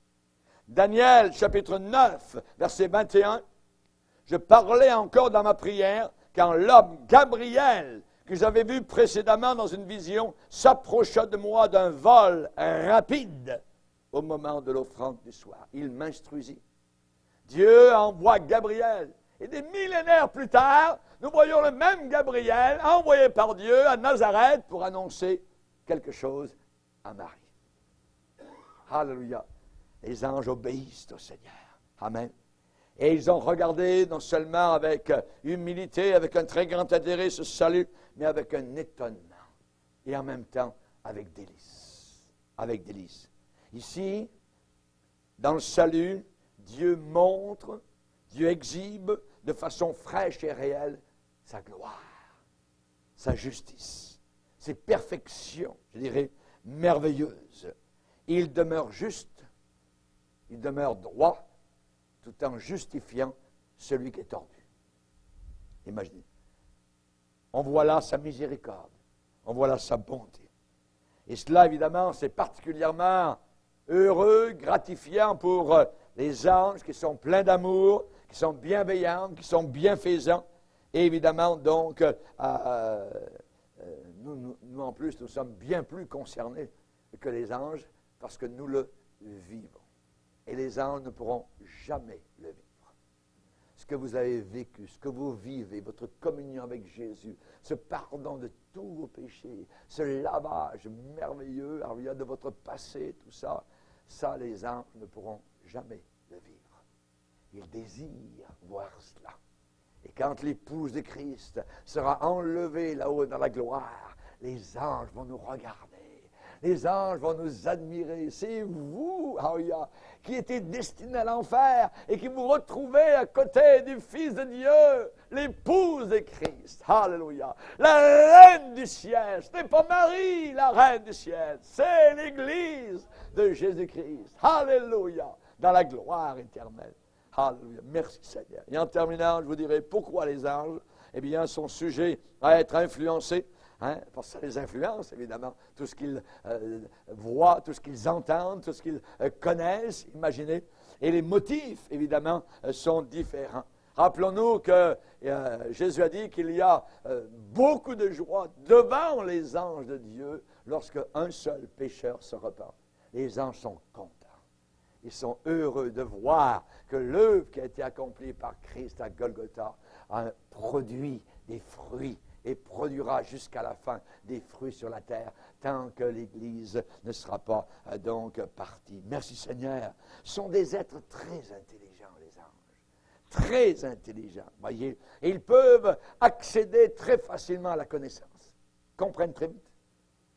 Daniel, chapitre 9, verset 21, « Je parlais encore dans ma prière, quand l'homme Gabriel, que j'avais vu précédemment dans une vision, s'approcha de moi d'un vol rapide au moment de l'offrande du soir. Il m'instruisit. Dieu envoie Gabriel. Et des millénaires plus tard, nous voyons le même Gabriel envoyé par Dieu à Nazareth pour annoncer quelque chose à Marie. Alléluia. Les anges obéissent au Seigneur. Amen. Et ils ont regardé non seulement avec humilité, avec un très grand intérêt ce salut, mais avec un étonnement. Et en même temps, avec délice. Avec délice. Ici, dans le salut, Dieu montre, Dieu exhibe de façon fraîche et réelle sa gloire, sa justice, ses perfections, je dirais, merveilleuses. Il demeure juste, il demeure droit, tout en justifiant celui qui est tordu. Imaginez. On voit là sa miséricorde, on voit là sa bonté. Et cela, évidemment, c'est particulièrement heureux, gratifiant pour les anges qui sont pleins d'amour, qui sont bienveillants, qui sont bienfaisants. Et évidemment, donc, nous en plus, nous sommes bien plus concernés que les anges parce que nous le vivons. Et les anges ne pourront jamais le vivre. Ce que vous avez vécu, ce que vous vivez, votre communion avec Jésus, ce pardon de tous vos péchés, ce lavage merveilleux de votre passé, tout ça, ça, les anges ne pourront jamais le vivre. Ils désirent voir cela. Et quand l'épouse de Christ sera enlevée là-haut dans la gloire, les anges vont nous regarder. Les anges vont nous admirer. C'est vous, qui étiez destinés à l'enfer et qui vous retrouvez à côté du Fils de Dieu, l'épouse de Christ. Alléluia. La reine du ciel. Ce n'est pas Marie, la reine du ciel. C'est l'Église de Jésus-Christ. Alléluia. Dans la gloire éternelle. Alléluia. Merci Seigneur. Et en terminant, je vous dirai pourquoi les anges, eh bien, sont sujets à être influencés. Parce que ça les influence, évidemment. Tout ce qu'ils voient, tout ce qu'ils entendent, tout ce qu'ils connaissent, imaginez. Et les motifs, évidemment, sont différents. Rappelons-nous que Jésus a dit qu'il y a beaucoup de joie devant les anges de Dieu lorsque un seul pécheur se repent. Les anges sont contents. Ils sont heureux de voir que l'œuvre qui a été accomplie par Christ à Golgotha a produit des fruits et produira jusqu'à la fin des fruits sur la terre, tant que l'Église ne sera pas donc partie. Merci Seigneur. Ce sont des êtres très intelligents, les anges. Très intelligents, voyez. Et ils peuvent accéder très facilement à la connaissance. Ils comprennent très vite.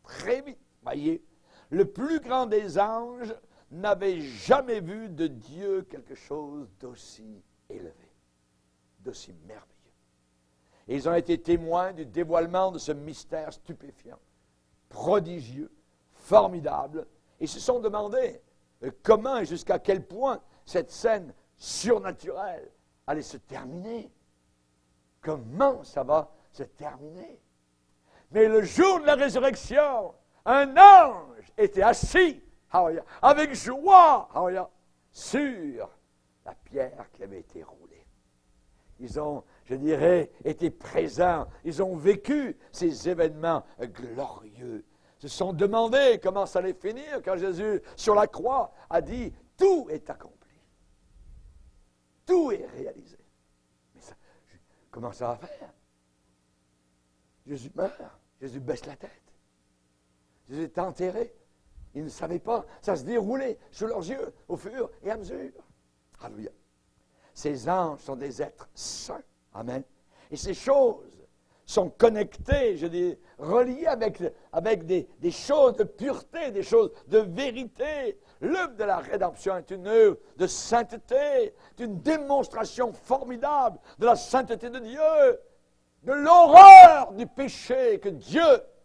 Très vite, voyez. Le plus grand des anges n'avait jamais vu de Dieu quelque chose d'aussi élevé, d'aussi merveilleux. Et ils ont été témoins du dévoilement de ce mystère stupéfiant, prodigieux, formidable, et se sont demandé comment et jusqu'à quel point cette scène surnaturelle allait se terminer. Comment ça va se terminer? Mais le jour de la résurrection, un ange était assis, avec joie, sur la pierre qui avait été roulée. Ils ont, je dirais, été présents. Ils ont vécu ces événements glorieux. Ils se sont demandé comment ça allait finir quand Jésus, sur la croix, a dit « Tout est accompli. Tout est réalisé. » Mais ça, comment ça va faire? Jésus meurt. Jésus baisse la tête. Jésus est enterré. Ils ne savaient pas. Ça se déroulait sous leurs yeux au fur et à mesure. Alléluia. Ces anges sont des êtres saints. Amen. Et ces choses sont connectées, je dis, reliées avec des choses de pureté, des choses de vérité. L'œuvre de la rédemption est une œuvre de sainteté, c'est une démonstration formidable de la sainteté de Dieu, de l'horreur du péché que Dieu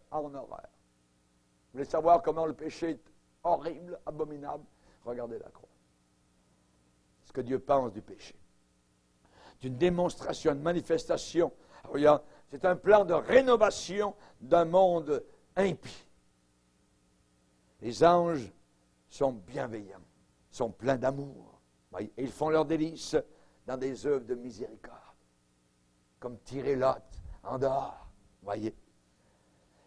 a en horreur. Vous voulez savoir comment le péché est horrible, abominable? Regardez la croix. Ce que Dieu pense du péché. C'est une démonstration, une manifestation. C'est un plan de rénovation d'un monde impie. Les anges sont bienveillants, sont pleins d'amour. Et ils font leur délice dans des œuvres de miséricorde, comme tirer Lot en dehors. Voyez.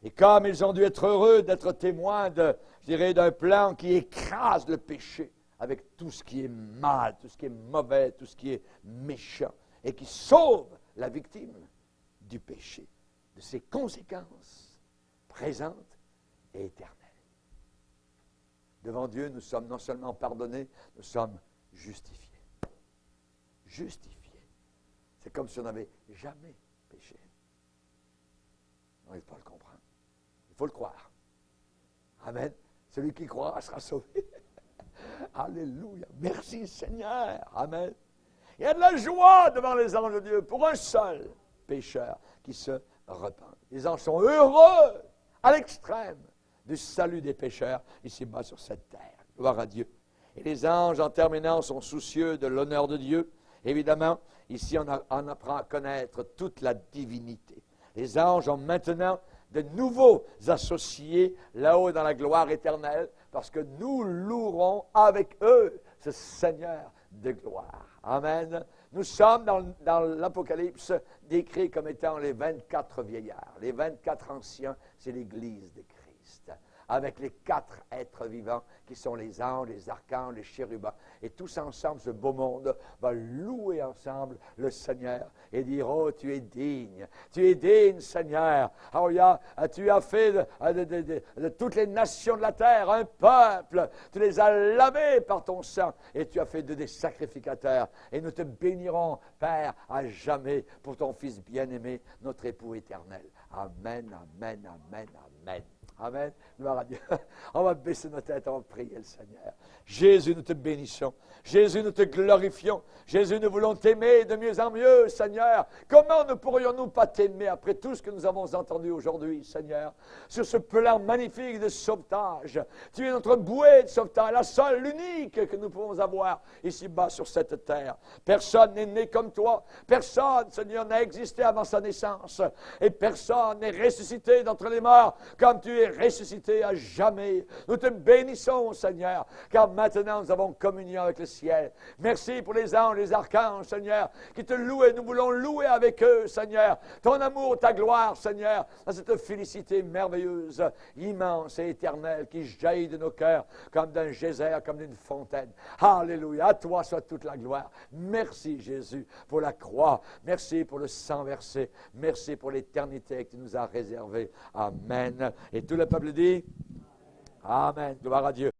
Et comme ils ont dû être heureux d'être témoins d'un plan qui écrase le péché avec tout ce qui est mal, tout ce qui est mauvais, tout ce qui est méchant, et qui sauve la victime du péché, de ses conséquences présentes et éternelles. Devant Dieu, nous sommes non seulement pardonnés, nous sommes justifiés. Justifiés. C'est comme si on n'avait jamais péché. On n'arrive pas à le comprendre. Il faut le croire. Amen. Celui qui croira sera sauvé. Alléluia. Merci Seigneur. Amen. Il y a de la joie devant les anges de Dieu pour un seul pécheur qui se repent. Les anges sont heureux à l'extrême du salut des pécheurs ici-bas sur cette terre. Gloire à Dieu. Et les anges, en terminant, sont soucieux de l'honneur de Dieu. Évidemment, ici, on apprend à connaître toute la divinité. Les anges ont maintenant de nouveaux associés là-haut dans la gloire éternelle, parce que nous louerons avec eux ce Seigneur de gloire. Amen. Nous sommes dans l'Apocalypse décrit comme étant les 24 vieillards. Les 24 anciens, c'est l'Église de Christ, avec les 4 êtres vivants qui sont les anges, les archanges, les chérubins. Et tous ensemble, ce beau monde va louer ensemble le Seigneur et dire « Oh, tu es digne Seigneur. Oh, tu as fait de toutes les nations de la terre un peuple. Tu les as lavés par ton sang et tu as fait des sacrificateurs. Et nous te bénirons, Père, à jamais pour ton Fils bien-aimé, notre époux éternel. Amen, amen, amen, amen. » Amen. Gloire à Dieu. On va baisser nos têtes, on va prier le Seigneur. Jésus, nous te bénissons. Jésus, nous te glorifions. Jésus, nous voulons t'aimer de mieux en mieux, Seigneur. Comment ne pourrions-nous pas t'aimer après tout ce que nous avons entendu aujourd'hui, Seigneur, sur ce plan magnifique de sauvetage. Tu es notre bouée de sauvetage, la seule, l'unique que nous pouvons avoir ici-bas sur cette terre. Personne n'est né comme toi. Personne, Seigneur, n'a existé avant sa naissance. Et personne n'est ressuscité d'entre les morts comme tu es ressuscité à jamais. Nous te bénissons, Seigneur, car maintenant nous avons communion avec le ciel. Merci pour les anges, les archanges, Seigneur, qui te louent et nous voulons louer avec eux, Seigneur. Ton amour, ta gloire, Seigneur, dans cette félicité merveilleuse, immense et éternelle qui jaillit de nos cœurs comme d'un geyser, comme d'une fontaine. Alléluia. À toi soit toute la gloire. Merci, Jésus, pour la croix. Merci pour le sang versé. Merci pour l'éternité que tu nous as réservée. Amen. Et tout le peuple dit Amen. Gloire à Dieu.